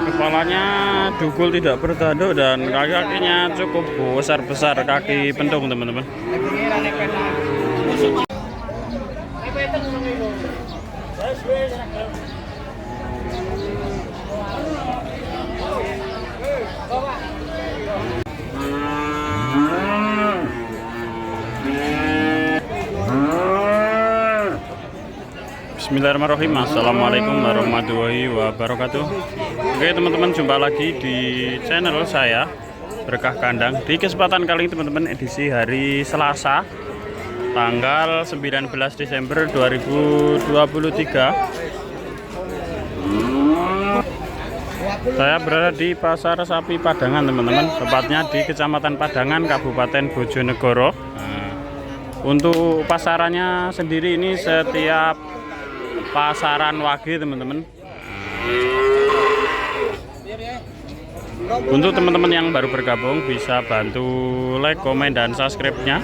Kepalanya dugul tidak bertanduk dan kaki-kakinya cukup besar-besar, kaki pentung teman-teman. Bismillahirrahmanirrahim. Assalamualaikum warahmatullahi wabarakatuh. Oke teman-teman, jumpa lagi di channel saya Berkah Kandang. Di kesempatan kali ini teman-teman, edisi hari Selasa tanggal 19 Desember 2023, saya berada di Pasar Sapi Padangan teman-teman, tepatnya di Kecamatan Padangan, Kabupaten Bojonegoro. Untuk pasarannya sendiri ini setiap pasaran wage teman-teman. Untuk teman-teman yang baru bergabung bisa bantu like, komen, dan subscribe-nya.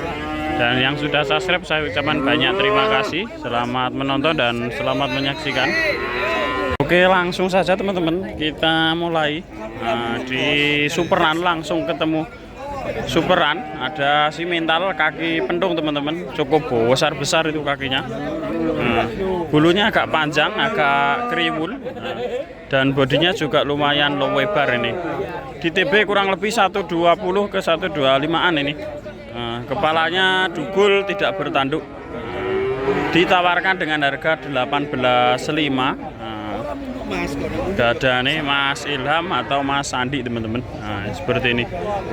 Dan yang sudah subscribe saya ucapkan banyak terima kasih. Selamat menonton dan selamat menyaksikan. Oke, langsung saja teman-teman kita mulai. Di Superan langsung ketemu Superan, ada si mental kaki pentung teman-teman, cukup besar-besar itu kakinya. Bulunya agak panjang, agak kriwul, dan bodinya juga lumayan lebar ini. Di TB kurang lebih 120 ke 125an ini. Kepalanya dugul tidak bertanduk. Ditawarkan dengan harga 18.500. Ada nih Mas Ilham atau Mas Sandi teman-teman. Seperti ini,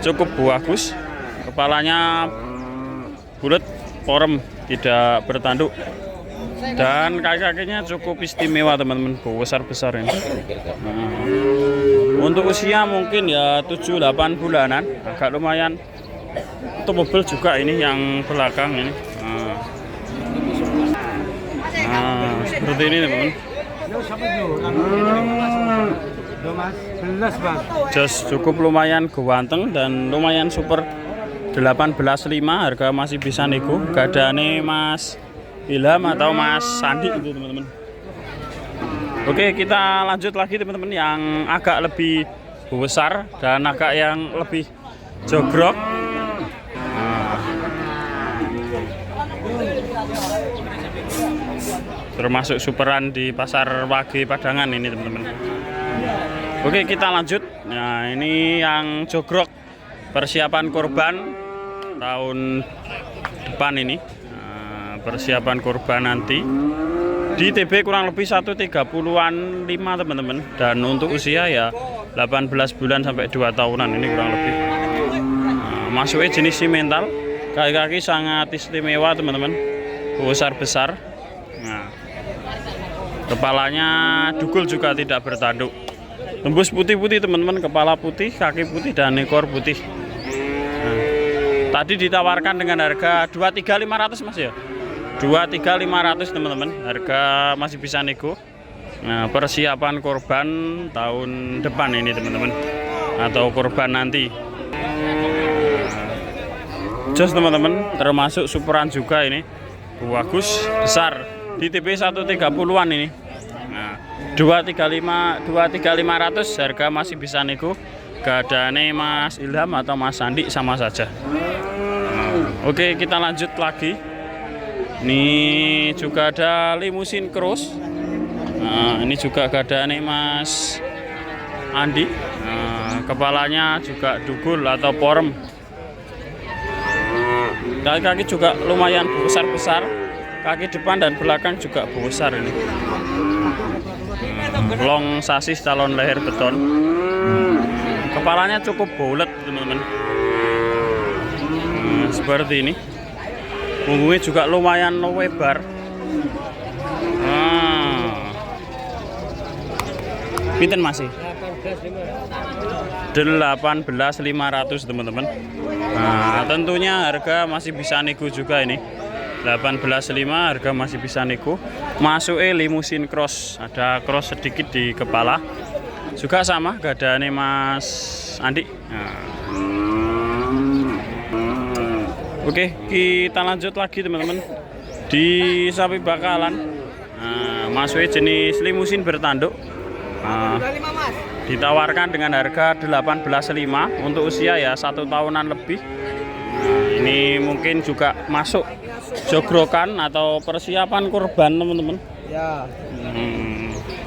cukup bagus. Kepalanya bulat, porem, tidak bertanduk, dan kaki-kakinya cukup istimewa teman-teman, besar-besar ini. Untuk usia mungkin ya 7-8 bulanan, agak lumayan tebel juga ini yang belakang ini. Seperti ini teman-teman. Just cukup lumayan ganteng dan lumayan super. 18.500 harga masih bisa nego. Gadane Mas Ilham atau Mas Sandi itu teman-teman. Oke, kita lanjut lagi teman-teman, yang agak lebih besar dan agak yang lebih jogrok. Termasuk superan di pasar wage Padangan ini teman-teman. Oke, kita lanjut. Nah, ini yang jogrok persiapan kurban tahun depan ini. Persiapan kurban nanti di TB kurang lebih 130-an 5 teman-teman, dan untuk usia ya 18 bulan sampai 2 tahunan ini kurang lebih. Masuknya jenis simental, kaki-kaki sangat istimewa teman-teman, besar-besar. Kepalanya dugul juga tidak bertanduk, tembus putih-putih teman-teman, kepala putih, kaki putih, dan ekor putih. Tadi ditawarkan dengan harga 23.500 Mas ya, 23.500 teman-teman, harga masih bisa nego. Persiapan korban tahun depan ini teman-teman, atau korban nanti. Jos teman-teman, termasuk superan juga ini, bagus, besar. Di TB 130-an ini. 23.500 harga masih bisa nego. Gadane Mas Ilham atau Mas Sandi sama saja. Oke, kita lanjut lagi. Ini juga ada limusin cross. Ini juga gadane Mas Andi. Kepalanya juga dugul atau porem. Kaki-kaki juga lumayan besar-besar. Kaki depan dan belakang juga besar ini. Long sasis calon leher beton. Kepalanya cukup bulat teman-teman. Seperti ini. Punggungnya juga lumayan lebar. Pinten masih? 18.500 teman-teman. Tentunya harga masih bisa nego juga ini. 18.500 harga masih bisa nego. Masuknya limusin cross, ada cross sedikit di kepala. Juga sama gadane Mas Andi. Oke, kita lanjut lagi teman-teman. di sapi bakalan. Masuknya jenis limusin bertanduk. Ditawarkan dengan harga 18.500 untuk usia ya 1 tahunan lebih. Ini mungkin juga masuk jogrokan atau persiapan kurban teman-teman. Ya.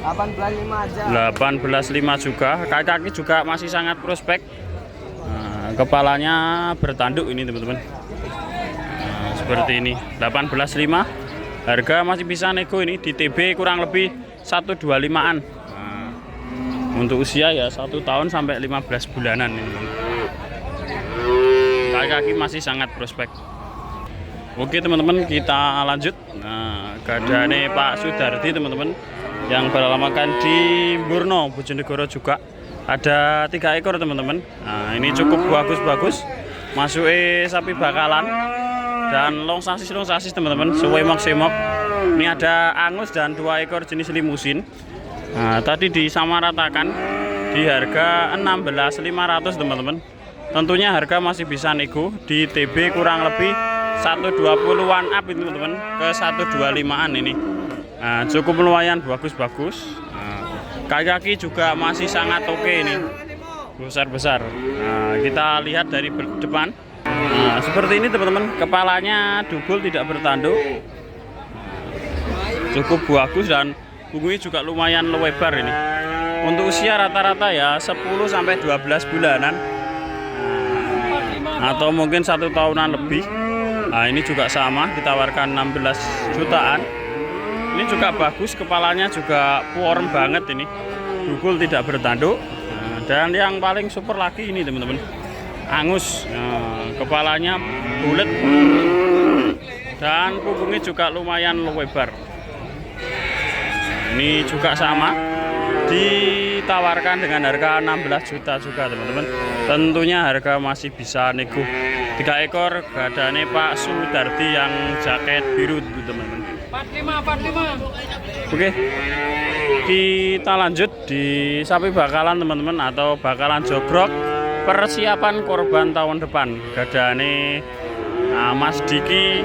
18.500 aja. 18.500 juga. Kaki-kaki juga masih sangat prospek. Kepalanya bertanduk ini teman-teman. Seperti ini 18.500. Harga masih bisa nego ini di TB kurang lebih 125-an. Untuk usia ya 1 tahun sampai 15 bulanan ini. Kaki-kaki masih sangat prospek. Oke teman-teman, kita lanjut. Gadane Pak Sudardi teman-teman yang beralamatkan di Burno, Bojonegoro juga. Ada 3 ekor teman-teman. Ini cukup bagus-bagus. Masuk sapi bakalan dan long sasis teman-teman. Semok. Ini ada angus dan 2 ekor jenis limusin. Tadi disamaratakan di harga 16.500 teman-teman. Tentunya harga masih bisa nego di TB kurang lebih 120-an up itu teman-teman ke 125-an ini. Cukup lumayan bagus-bagus. Kaki-kaki juga masih sangat oke ini, besar-besar. Kita lihat dari depan. Seperti ini teman-teman, kepalanya dubul tidak bertanduk, cukup bagus dan punggungnya juga lumayan lebar ini. Untuk usia rata-rata ya 10 sampai 12 bulanan, atau mungkin 1 tahunan lebih. Ini juga sama, ditawarkan 16 jutaan. Ini juga bagus, kepalanya juga warm banget ini, dubul tidak bertanduk. Dan yang paling super lagi ini teman-teman, angus. Kepalanya bulat dan punggungnya juga lumayan lebar. Ini juga sama, ditawarkan dengan harga 16 juta juga teman-teman. Tentunya harga masih bisa nego. 3 ekor gadane Pak Sudardi yang jaket biru teman-teman. 45. Oke, kita lanjut di sapi bakalan teman-teman, atau bakalan jogrok persiapan korban tahun depan. Gadane Mas Diki.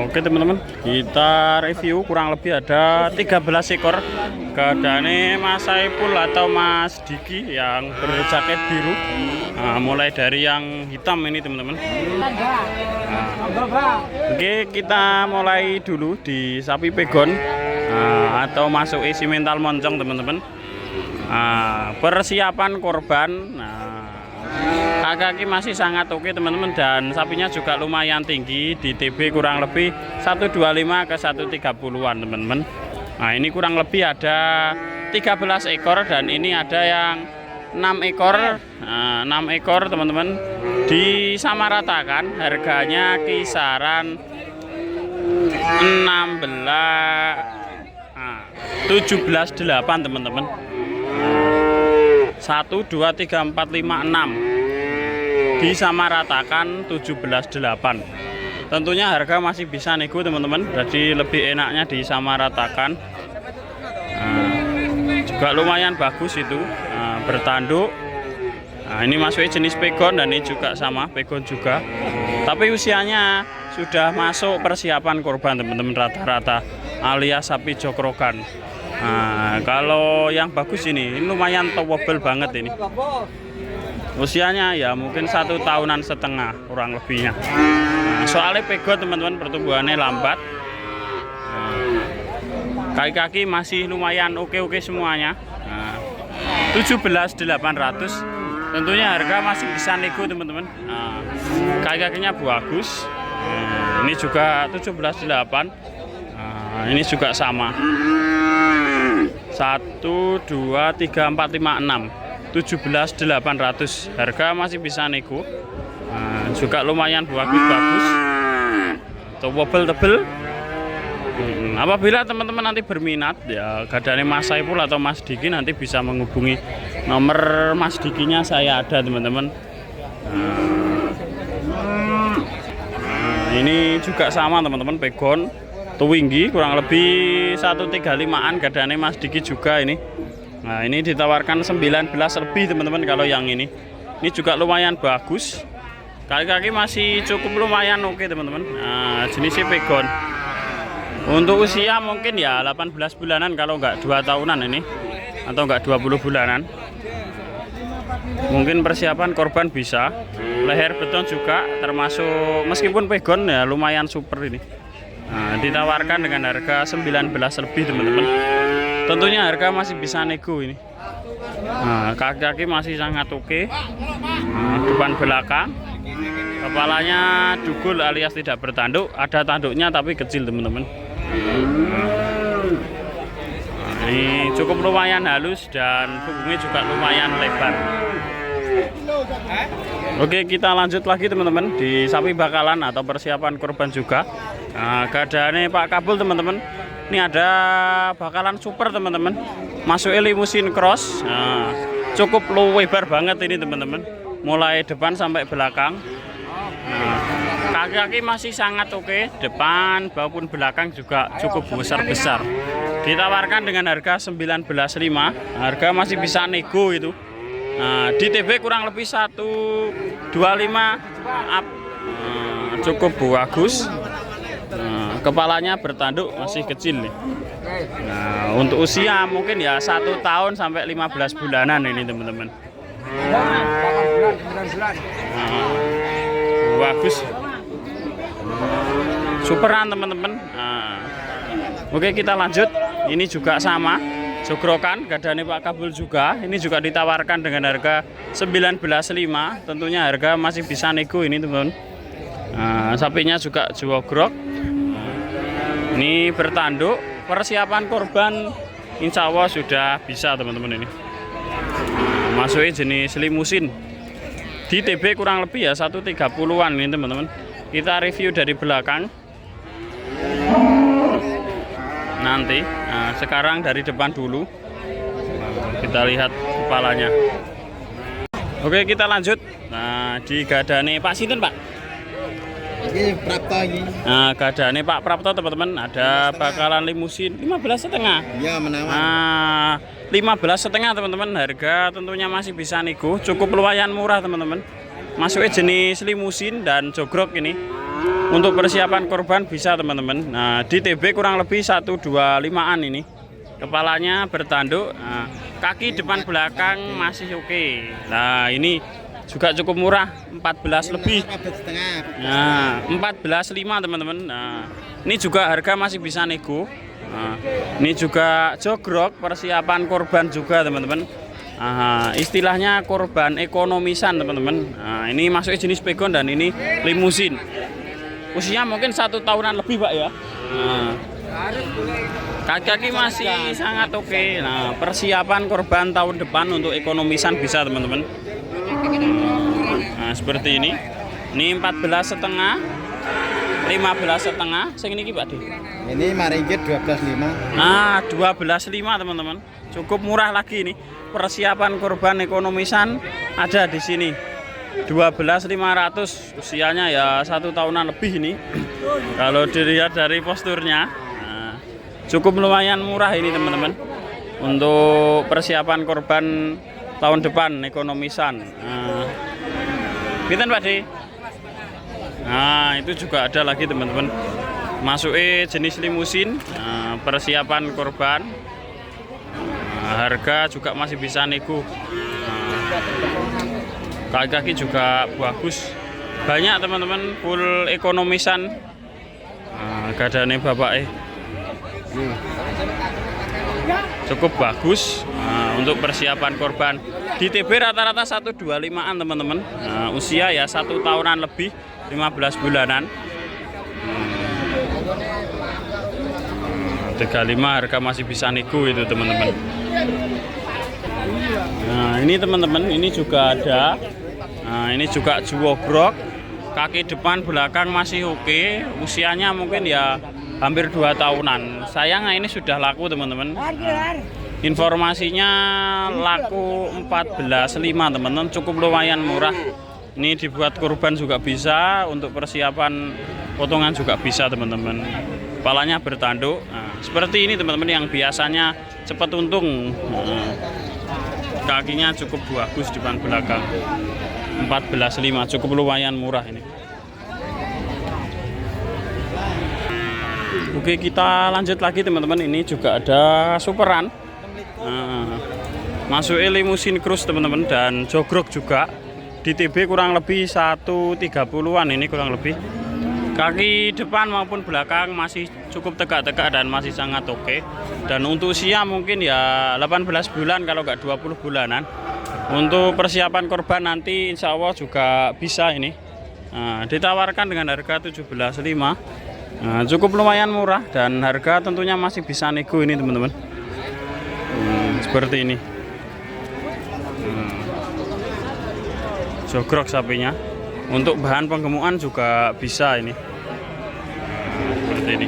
Oke teman-teman, kita review kurang lebih ada 13 ekor gadane Mas Saipul atau Mas Diki yang berjaket biru. Mulai dari yang hitam ini teman-teman. Oke, kita mulai dulu di sapi pegon atau masuk isi mental moncong teman-teman. Persiapan korban. Kaki masih sangat oke teman-teman, dan sapinya juga lumayan tinggi di TB kurang lebih 125 ke 130-an teman-teman. Ini kurang lebih ada 13 ekor dan ini ada yang 6 ekor. 6 ekor teman-teman, disamaratakan harganya kisaran 17.800 teman-teman. 1 2 3 4 5 6 disamaratakan 17.800. Tentunya harga masih bisa nego teman-teman, jadi lebih enaknya disamaratakan. Juga lumayan bagus itu, bertanduk. Ini masuknya jenis pegon dan ini juga sama, pegon juga. Tapi usianya sudah masuk persiapan korban teman-teman rata-rata, alias sapi jokrokan. Kalau yang bagus ini lumayan towable banget ini. Usianya ya mungkin 1 tahunan setengah kurang lebihnya. Soalnya pegon teman-teman pertumbuhannya lambat. Kaki-kaki masih lumayan oke-oke semuanya. 17.800. Tentunya harga masih bisa nego teman-teman. Kaki-kakinya bagus. Ini juga 17.800. Ini juga sama. 1 2 3 4 5 6 17.800. Harga masih bisa nego. Juga lumayan bagus-bagus. Towable tebel. Apabila teman-teman nanti berminat ya gadane Mas Saipul atau Mas Diki, nanti bisa menghubungi nomor Mas Dikinya saya ada teman-teman. Ini juga sama teman-teman, pegon tuwinggi kurang lebih 135-an gadane Mas Diki juga ini. Ini ditawarkan 19 lebih teman-teman kalau yang ini. Ini juga lumayan bagus. Kaki-kaki masih cukup lumayan oke teman-teman. Nah, jenisnya pegon. Untuk usia mungkin ya 18 bulanan kalau nggak 2 tahunan ini, atau nggak 20 bulanan. Mungkin persiapan korban bisa. Leher beton juga termasuk, meskipun pegon ya lumayan super ini. Nah, ditawarkan dengan harga 19 lebih teman-teman. Tentunya harga masih bisa nego ini. Nah, kaki-kaki masih sangat oke. Depan belakang. Kepalanya dugul alias tidak bertanduk, ada tanduknya tapi kecil teman-teman. Nah, ini cukup lumayan halus dan punggungnya juga lumayan lebar. Oke, kita lanjut lagi teman-teman di sapi bakalan atau persiapan korban juga. Nah, keadaannya Pak Kabul teman-teman. Ini ada bakalan super teman-teman. Masuk limusin cross. Nah, cukup lebar banget ini teman-teman. Mulai depan sampai belakang. Nah, kaki-kaki masih sangat oke, depan maupun belakang juga cukup besar-besar. Ditawarkan dengan harga 19.500, harga masih bisa nego itu. Nah, di TB kurang lebih 125 up. Nah, cukup bagus. Nah, kepalanya bertanduk masih kecil nih. Nah, untuk usia mungkin ya 1 tahun sampai 15 bulanan ini teman-teman. Bagus, superan teman-teman. Nah, oke kita lanjut. Ini juga sama, jogrokan gadane Pak Kabul juga. Ini juga ditawarkan dengan harga 19.500. Tentunya harga masih bisa nego ini teman-teman. Nah, sapinya juga jogrok. Ini bertanduk. Persiapan korban insya Allah sudah bisa teman-teman ini. Nah, masuknya jenis limusin. Di TB kurang lebih ya 130-an ini teman-teman. Kita review dari belakang nanti. Nah, sekarang dari depan dulu. Kita lihat kepalanya. Oke kita lanjut. Nah, di gadane Pak Sinten Pak? Ini Prapto ini. Nah, gadane Pak Prapto teman-teman. Ada bakalan limusin 15,5. Iya menawar. Nah, 15,5 teman-teman. Harga tentunya masih bisa nego, cukup lumayan murah teman-teman. Masuknya jenis limusin dan jogrok ini. Untuk persiapan korban bisa teman-teman. Nah, di TB kurang lebih 125-an ini. Kepalanya bertanduk. Nah, kaki depan belakang masih oke. Nah, ini juga cukup murah, 14 lebih. Nah, 14,5 teman-teman. Nah, ini juga harga masih bisa nego. Nah, ini juga jogrok, persiapan korban juga teman-teman. Istilahnya korban ekonomisan teman-teman. Nah, ini masuknya jenis pegon dan ini limusin. Usia mungkin 1 tahunan lebih Pak ya. Nah, kaki-kaki masih sangat oke. Nah, persiapan korban tahun depan untuk ekonomisan bisa teman-teman. Nah, seperti ini. Ini 14,5, 15,5. Sing ini Pak Di. Ini Ringgit 12.500. Nah, 12,5 teman-teman. Cukup murah lagi ini. Persiapan korban ekonomisan ada di sini. 12.500. Usianya ya 1 tahunan lebih ini. Kalau dilihat dari posturnya, nah, cukup lumayan murah ini teman-teman. Untuk persiapan korban tahun depan ekonomisan. Nah, pinten Pak Di? Nah, itu juga ada lagi teman-teman. Masuknya jenis limusin. Nah, persiapan korban. Nah, harga juga masih bisa nego. Nah, kaki-kaki juga bagus. Banyak teman-teman, full ekonomisan. Nah, gadane bapak cukup bagus. Nah, untuk persiapan korban di TB rata-rata 125-an teman-teman. Nah, usia ya 1 tahunan lebih, 15 bulanan. 35 harga masih bisa nego itu teman-teman. Nah, ini teman-teman, ini juga ada. Nah, ini juga jogrok. Kaki depan belakang masih oke. Usianya mungkin ya hampir 2 tahunan. Sayangnya ini sudah laku teman-teman. Informasinya laku 14,5 teman-teman, cukup lumayan murah. Ini dibuat kurban juga bisa, untuk persiapan potongan juga bisa teman-teman. Kepalanya bertanduk. Nah, seperti ini teman-teman yang biasanya cepat untung. Nah, kakinya cukup bagus depan belakang. 14.500, cukup lumayan murah ini. Oke, kita lanjut lagi teman-teman. Ini juga ada superan. Masuk limusin cruise teman-teman, dan jogrok juga. Di TB kurang lebih 130-an ini kurang lebih. Kaki depan maupun belakang masih cukup tegak-tegak dan masih sangat oke. Dan untuk usia mungkin ya 18 bulan kalau nggak 20 bulanan. Untuk persiapan korban nanti insya Allah juga bisa ini. Ditawarkan dengan harga 17.500. Cukup lumayan murah dan harga tentunya masih bisa nego ini teman-teman. Seperti ini. Jogrok sapinya. Untuk bahan penggemukan juga bisa ini. Seperti ini.